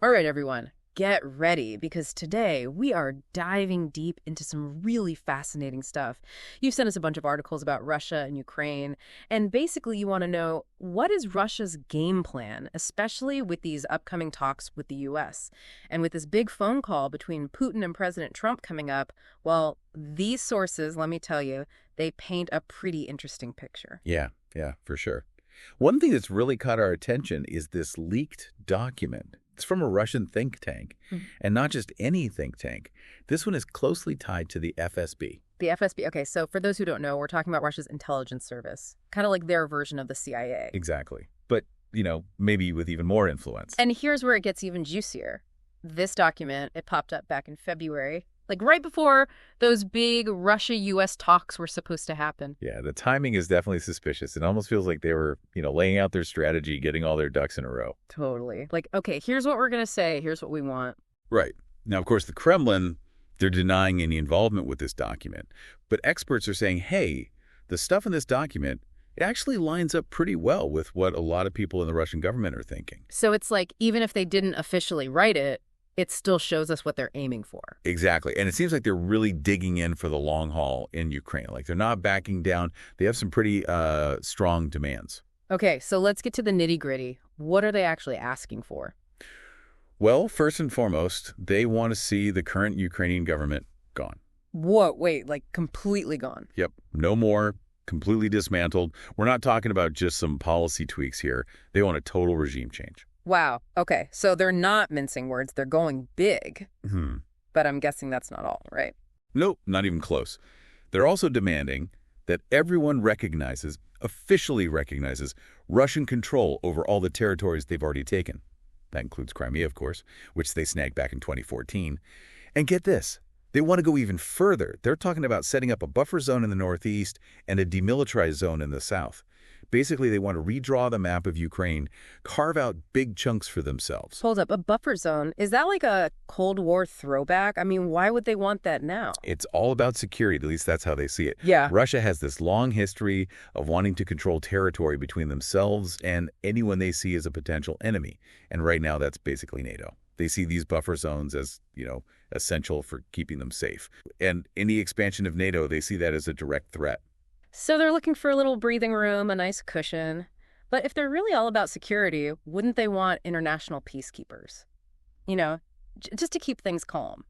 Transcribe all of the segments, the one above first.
All right, everyone, get ready because today we are diving deep into some really fascinating stuff. You've sent us a bunch of articles about Russia and Ukraine, and basically you want to know what is Russia's game plan, especially with these upcoming talks with the US. And with this big phone call between Putin and President Trump coming up, well, these sources, let me tell you, they paint a pretty interesting picture. Yeah, for sure. One thing that's really caught our attention is this leaked document. It's from a Russian think tank, and not just any think tank. This one is closely tied to the FSB. The FSB. Okay, so for those who don't know, we're talking about Russia's intelligence service, kind of like their version of the CIA. Exactly. But, maybe with even more influence. And here's where it gets even juicier. This document, it popped up back in February, like right before those big Russia-US talks were supposed to happen. Yeah, the timing is definitely suspicious. It almost feels like they were, laying out their strategy, getting all their ducks in a row. Totally. Like, okay, here's what we're going to say. Here's what we want. Right. Now, of course, the Kremlin, they're denying any involvement with this document. But experts are saying, hey, the stuff in this document, it actually lines up pretty well with what a lot of people in the Russian government are thinking. So it's like, even if they didn't officially write it, it still shows us what they're aiming for. Exactly. And it seems like they're really digging in for the long haul in Ukraine. Like they're not backing down. They have some pretty strong demands. Okay, so let's get to the nitty-gritty. What are they actually asking for? Well, first and foremost, they want to see the current Ukrainian government gone. Whoa, wait, like completely gone? Yep. No more. Completely dismantled. We're not talking about just some policy tweaks here. They want a total regime change. Wow. Okay. So they're not mincing words. They're going big. But I'm guessing that's not all, right? Nope, not even close. They're also demanding that everyone officially recognizes, Russian control over all the territories they've already taken. That includes Crimea, of course, which they snagged back in 2014. And get this, they want to go even further. They're talking about setting up a buffer zone in the northeast and a demilitarized zone in the south. Basically, they want to redraw the map of Ukraine, carve out big chunks for themselves. Hold up, a buffer zone. Is that like a Cold War throwback? I mean, why would they want that now? It's all about security. At least that's how they see it. Yeah. Russia has this long history of wanting to control territory between themselves and anyone they see as a potential enemy. And right now, that's basically NATO. They see these buffer zones as, essential for keeping them safe. And any expansion of NATO, they see that as a direct threat. So they're looking for a little breathing room, a nice cushion. But if they're really all about security, wouldn't they want international peacekeepers? Just to keep things calm.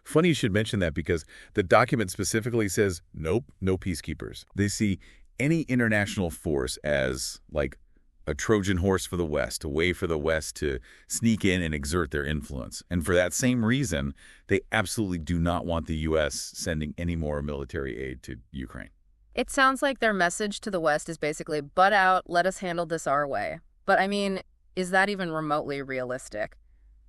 Funny you should mention that because the document specifically says, nope, no peacekeepers. They see any international force as like a Trojan horse for the West, a way for the West to sneak in and exert their influence. And for that same reason, they absolutely do not want the U.S. sending any more military aid to Ukraine. It sounds like their message to the West is basically, butt out, let us handle this our way. But I mean, is that even remotely realistic?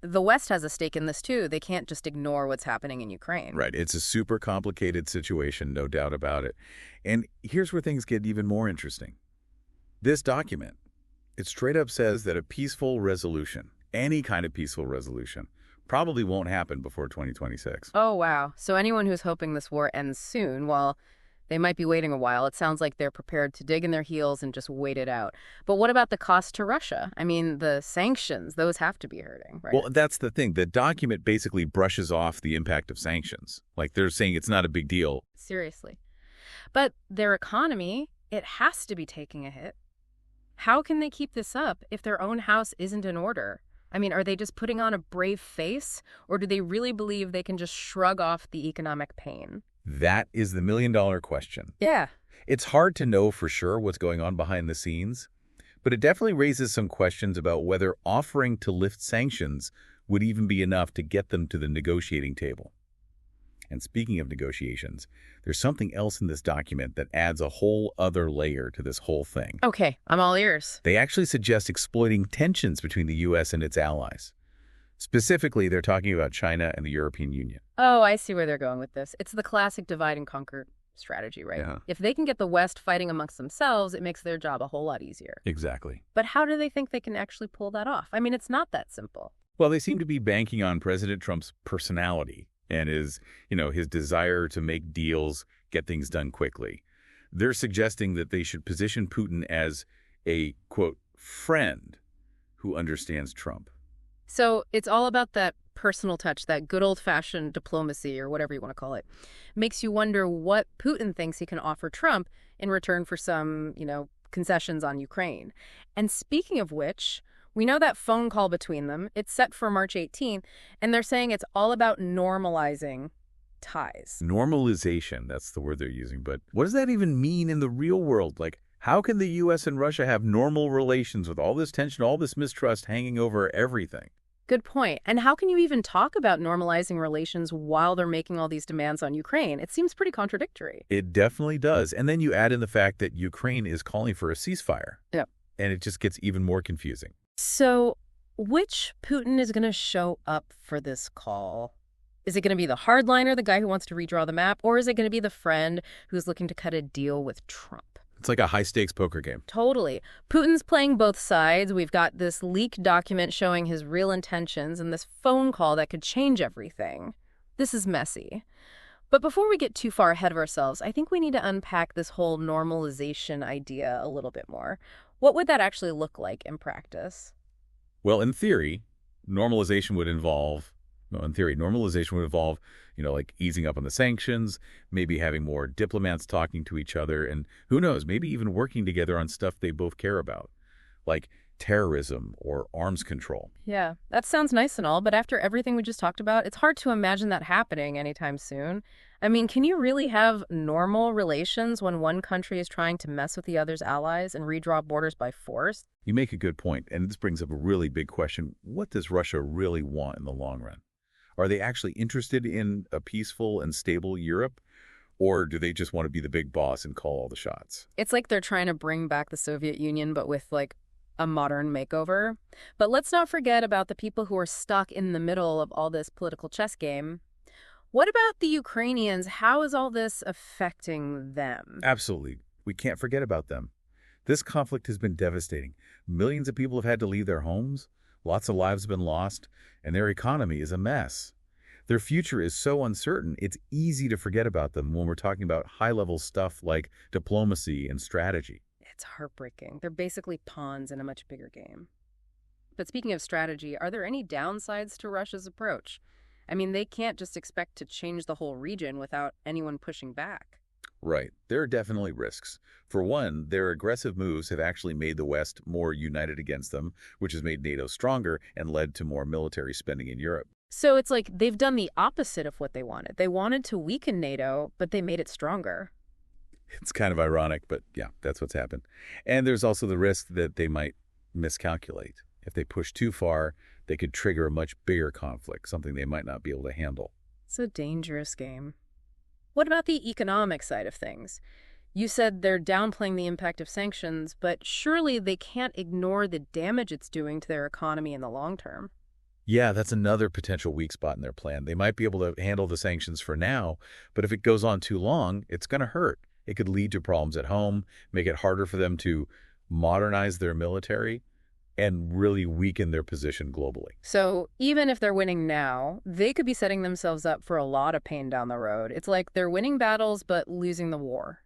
The West has a stake in this too. They can't just ignore what's happening in Ukraine. Right. It's a super complicated situation, no doubt about it. And here's where things get even more interesting. This document, it straight up says that a peaceful resolution, any kind of peaceful resolution, probably won't happen before 2026. Oh, wow. So anyone who's hoping this war ends soon, well, they might be waiting a while. It sounds like they're prepared to dig in their heels and just wait it out. But what about the cost to Russia? I mean, the sanctions, those have to be hurting, right? Well, that's the thing. The document basically brushes off the impact of sanctions. Like they're saying it's not a big deal. Seriously. But their economy, it has to be taking a hit. How can they keep this up if their own house isn't in order? I mean, are they just putting on a brave face, or do they really believe they can just shrug off the economic pain? That is the million-dollar question. Yeah. It's hard to know for sure what's going on behind the scenes, but it definitely raises some questions about whether offering to lift sanctions would even be enough to get them to the negotiating table. And speaking of negotiations, there's something else in this document that adds a whole other layer to this whole thing. Okay, I'm all ears. They actually suggest exploiting tensions between the U.S. and its allies. Specifically, they're talking about China and the European Union. Oh, I see where they're going with this. It's the classic divide and conquer strategy, right? Yeah. If they can get the West fighting amongst themselves, it makes their job a whole lot easier. Exactly. But how do they think they can actually pull that off? I mean, it's not that simple. Well, they seem to be banking on President Trump's personality and his desire to make deals, get things done quickly. They're suggesting that they should position Putin as a, quote, friend who understands Trump. So it's all about that personal touch, that good old-fashioned diplomacy, or whatever you want to call it. Makes you wonder what Putin thinks he can offer Trump in return for some, concessions on Ukraine. And speaking of which, we know that phone call between them, it's set for March 18th, and they're saying it's all about normalizing ties. Normalization, that's the word they're using. But what does that even mean in the real world? Like, how can the U.S. and Russia have normal relations with all this tension, all this mistrust hanging over everything? Good point. And how can you even talk about normalizing relations while they're making all these demands on Ukraine? It seems pretty contradictory. It definitely does. And then you add in the fact that Ukraine is calling for a ceasefire. Yeah. And it just gets even more confusing. So which Putin is going to show up for this call? Is it going to be the hardliner, the guy who wants to redraw the map, or is it going to be the friend who's looking to cut a deal with Trump? It's like a high-stakes poker game. Totally. Putin's playing both sides. We've got this leaked document showing his real intentions and this phone call that could change everything. This is messy. But before we get too far ahead of ourselves, I think we need to unpack this whole normalization idea a little bit more. What would that actually look like in practice? Well, in theory, normalization would involve, like easing up on the sanctions, maybe having more diplomats talking to each other, and who knows, maybe even working together on stuff they both care about, like terrorism or arms control. Yeah, that sounds nice and all, but after everything we just talked about, it's hard to imagine that happening anytime soon. I mean, can you really have normal relations when one country is trying to mess with the other's allies and redraw borders by force? You make a good point, and this brings up a really big question. What does Russia really want in the long run? Are they actually interested in a peaceful and stable Europe? Or do they just want to be the big boss and call all the shots? It's like they're trying to bring back the Soviet Union, but with, a modern makeover. But let's not forget about the people who are stuck in the middle of all this political chess game. What about the Ukrainians? How is all this affecting them? Absolutely. We can't forget about them. This conflict has been devastating. Millions of people have had to leave their homes. Lots of lives have been lost, and their economy is a mess. Their future is so uncertain, it's easy to forget about them when we're talking about high-level stuff like diplomacy and strategy. It's heartbreaking. They're basically pawns in a much bigger game. But speaking of strategy, are there any downsides to Russia's approach? I mean, they can't just expect to change the whole region without anyone pushing back. Right. There are definitely risks. For one, their aggressive moves have actually made the West more united against them, which has made NATO stronger and led to more military spending in Europe. So it's like they've done the opposite of what they wanted. They wanted to weaken NATO, but they made it stronger. It's kind of ironic, but yeah, that's what's happened. And there's also the risk that they might miscalculate. If they push too far, they could trigger a much bigger conflict, something they might not be able to handle. It's a dangerous game. What about the economic side of things? You said they're downplaying the impact of sanctions, but surely they can't ignore the damage it's doing to their economy in the long term. Yeah, that's another potential weak spot in their plan. They might be able to handle the sanctions for now, but if it goes on too long, it's going to hurt. It could lead to problems at home, make it harder for them to modernize their military, and really weaken their position globally. So even if they're winning now, they could be setting themselves up for a lot of pain down the road. It's like they're winning battles but losing the war.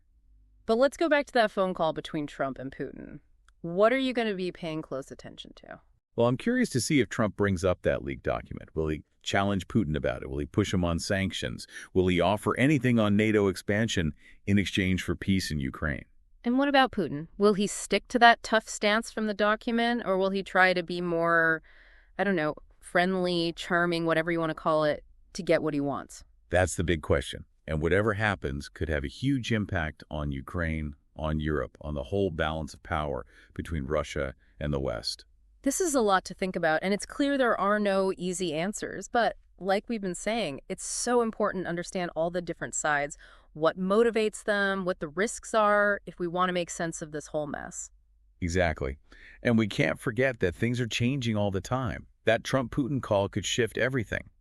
But let's go back to that phone call between Trump and Putin. What are you going to be paying close attention to? Well, I'm curious to see if Trump brings up that leaked document. Will he challenge Putin about it? Will he push him on sanctions? Will he offer anything on NATO expansion in exchange for peace in Ukraine? And what about Putin? Will he stick to that tough stance from the document, or will he try to be more, friendly, charming, whatever you want to call it, to get what he wants? That's the big question. And whatever happens could have a huge impact on Ukraine, on Europe, on the whole balance of power between Russia and the West. This is a lot to think about, and it's clear there are no easy answers. But like we've been saying, it's so important to understand all the different sides, what motivates them, what the risks are, if we want to make sense of this whole mess. Exactly. And we can't forget that things are changing all the time. That Trump-Putin call could shift everything.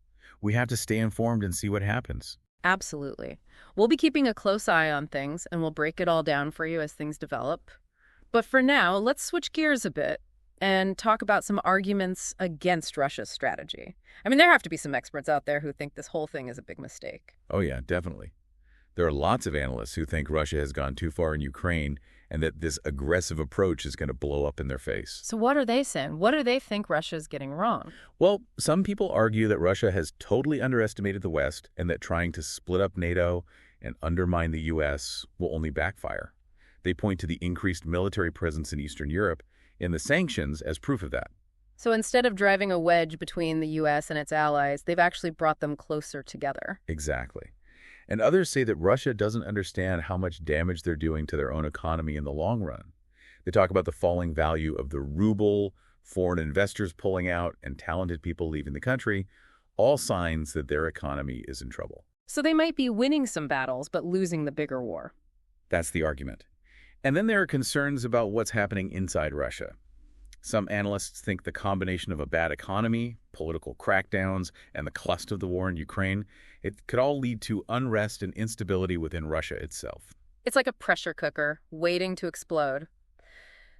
We have to stay informed and see what happens. Absolutely. We'll be keeping a close eye on things, and we'll break it all down for you as things develop. But for now, let's switch gears a bit and talk about some arguments against Russia's strategy. I mean, there have to be some experts out there who think this whole thing is a big mistake. Oh yeah, definitely. There are lots of analysts who think Russia has gone too far in Ukraine and that this aggressive approach is going to blow up in their face. So what are they saying? What do they think Russia's getting wrong? Well, some people argue that Russia has totally underestimated the West and that trying to split up NATO and undermine the U.S. will only backfire. They point to the increased military presence in Eastern Europe and the sanctions as proof of that. So instead of driving a wedge between the U.S. and its allies, they've actually brought them closer together. Exactly. And others say that Russia doesn't understand how much damage they're doing to their own economy in the long run. They talk about the falling value of the ruble, foreign investors pulling out, and talented people leaving the country, all signs that their economy is in trouble. So they might be winning some battles, but losing the bigger war. That's the argument. And then there are concerns about what's happening inside Russia. Some analysts think the combination of a bad economy, political crackdowns, and the cluster of the war in Ukraine, it could all lead to unrest and instability within Russia itself. It's like a pressure cooker waiting to explode.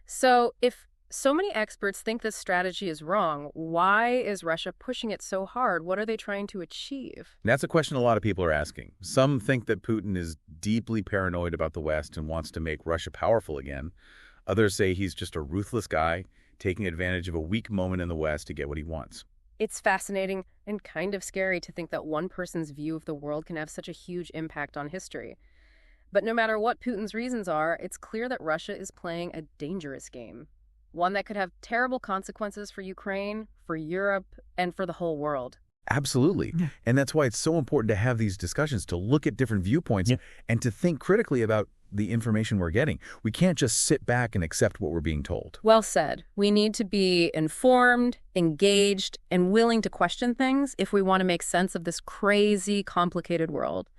So if so many experts think this strategy is wrong, why is Russia pushing it so hard? What are they trying to achieve? And that's a question a lot of people are asking. Some think that Putin is deeply paranoid about the West and wants to make Russia powerful again. Others say he's just a ruthless guy taking advantage of a weak moment in the West to get what he wants. It's fascinating and kind of scary to think that one person's view of the world can have such a huge impact on history. But no matter what Putin's reasons are, it's clear that Russia is playing a dangerous game. One that could have terrible consequences for Ukraine, for Europe, and for the whole world. Absolutely. Yeah. And that's why it's so important to have these discussions, to look at different viewpoints and to think critically about the information we're getting. We can't just sit back and accept what we're being told. Well said. We need to be informed, engaged, and willing to question things if we want to make sense of this crazy, complicated world.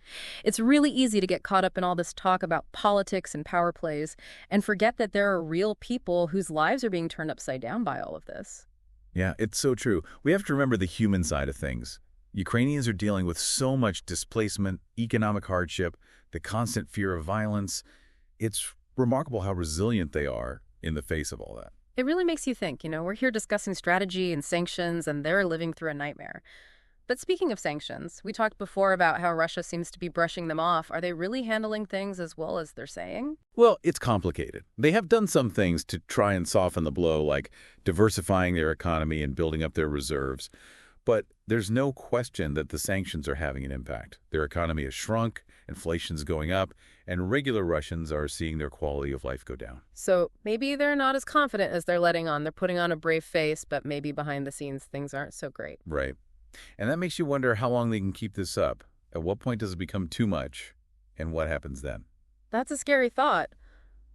It's really easy to get caught up in all this talk about politics and power plays and forget that there are real people whose lives are being turned upside down by all of this. Yeah, it's so true. We have to remember the human side of things. Ukrainians are dealing with so much displacement, economic hardship, the constant fear of violence. It's remarkable how resilient they are in the face of all that. It really makes you think, we're here discussing strategy and sanctions, and they're living through a nightmare. But speaking of sanctions, we talked before about how Russia seems to be brushing them off. Are they really handling things as well as they're saying? Well, it's complicated. They have done some things to try and soften the blow, like diversifying their economy and building up their reserves. But there's no question that the sanctions are having an impact. Their economy has shrunk, inflation's going up, and regular Russians are seeing their quality of life go down. So maybe they're not as confident as they're letting on. They're putting on a brave face, but maybe behind the scenes things aren't so great. Right. And that makes you wonder how long they can keep this up. At what point does it become too much? And what happens then? That's a scary thought.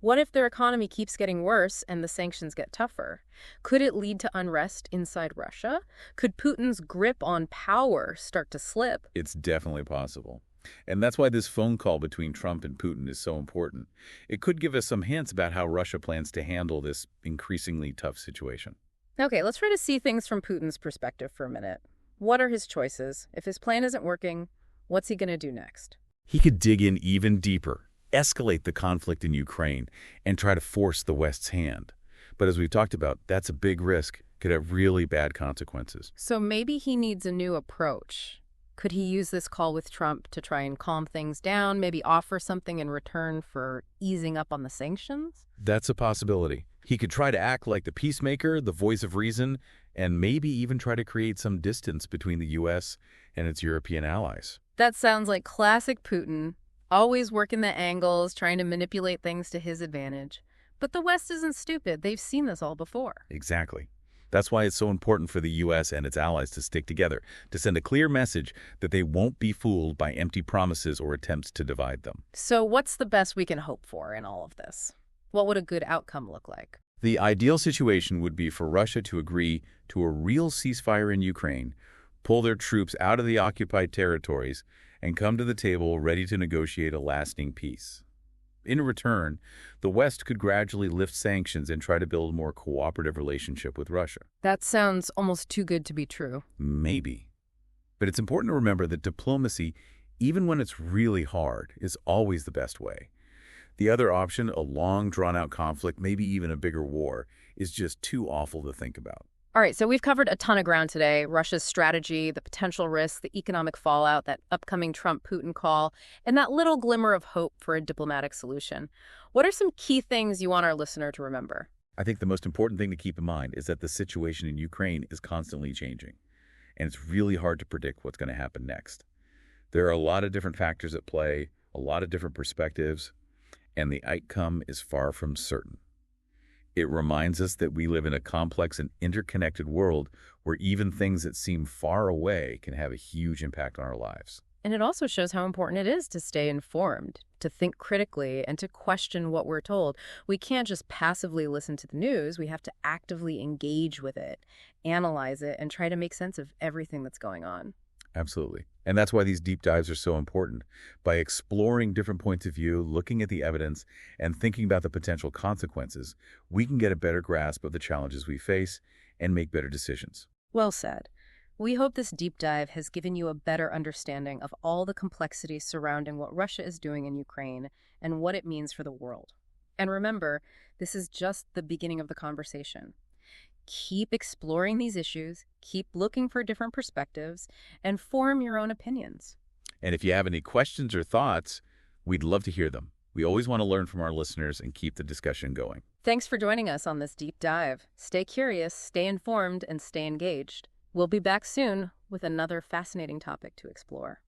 What if their economy keeps getting worse and the sanctions get tougher? Could it lead to unrest inside Russia? Could Putin's grip on power start to slip? It's definitely possible. And that's why this phone call between Trump and Putin is so important. It could give us some hints about how Russia plans to handle this increasingly tough situation. Okay, let's try to see things from Putin's perspective for a minute. What are his choices? If his plan isn't working, what's he going to do next? He could dig in even deeper, escalate the conflict in Ukraine, and try to force the West's hand. But as we've talked about, that's a big risk, could have really bad consequences. So maybe he needs a new approach. Could he use this call with Trump to try and calm things down, maybe offer something in return for easing up on the sanctions? That's a possibility. He could try to act like the peacemaker, the voice of reason, and maybe even try to create some distance between the U.S. and its European allies. That sounds like classic Putin, always working the angles, trying to manipulate things to his advantage. But the West isn't stupid. They've seen this all before. Exactly. That's why it's so important for the U.S. and its allies to stick together, to send a clear message that they won't be fooled by empty promises or attempts to divide them. So what's the best we can hope for in all of this? What would a good outcome look like? The ideal situation would be for Russia to agree to a real ceasefire in Ukraine, pull their troops out of the occupied territories, and come to the table ready to negotiate a lasting peace. In return, the West could gradually lift sanctions and try to build a more cooperative relationship with Russia. That sounds almost too good to be true. Maybe. But it's important to remember that diplomacy, even when it's really hard, is always the best way. The other option, a long, drawn-out conflict, maybe even a bigger war, is just too awful to think about. All right, so we've covered a ton of ground today. Russia's strategy, the potential risks, the economic fallout, that upcoming Trump-Putin call, and that little glimmer of hope for a diplomatic solution. What are some key things you want our listener to remember? I think the most important thing to keep in mind is that the situation in Ukraine is constantly changing, and it's really hard to predict what's going to happen next. There are a lot of different factors at play, a lot of different perspectives, and the outcome is far from certain. It reminds us that we live in a complex and interconnected world where even things that seem far away can have a huge impact on our lives. And it also shows how important it is to stay informed, to think critically, and to question what we're told. We can't just passively listen to the news. We have to actively engage with it, analyze it, and try to make sense of everything that's going on. Absolutely. And that's why these deep dives are so important. By exploring different points of view, looking at the evidence, and thinking about the potential consequences, we can get a better grasp of the challenges we face and make better decisions. Well said. We hope this deep dive has given you a better understanding of all the complexities surrounding what Russia is doing in Ukraine and what it means for the world. And remember, this is just the beginning of the conversation. Keep exploring these issues, keep looking for different perspectives, and form your own opinions. And if you have any questions or thoughts, we'd love to hear them. We always want to learn from our listeners and keep the discussion going. Thanks for joining us on this deep dive. Stay curious, stay informed, and stay engaged. We'll be back soon with another fascinating topic to explore.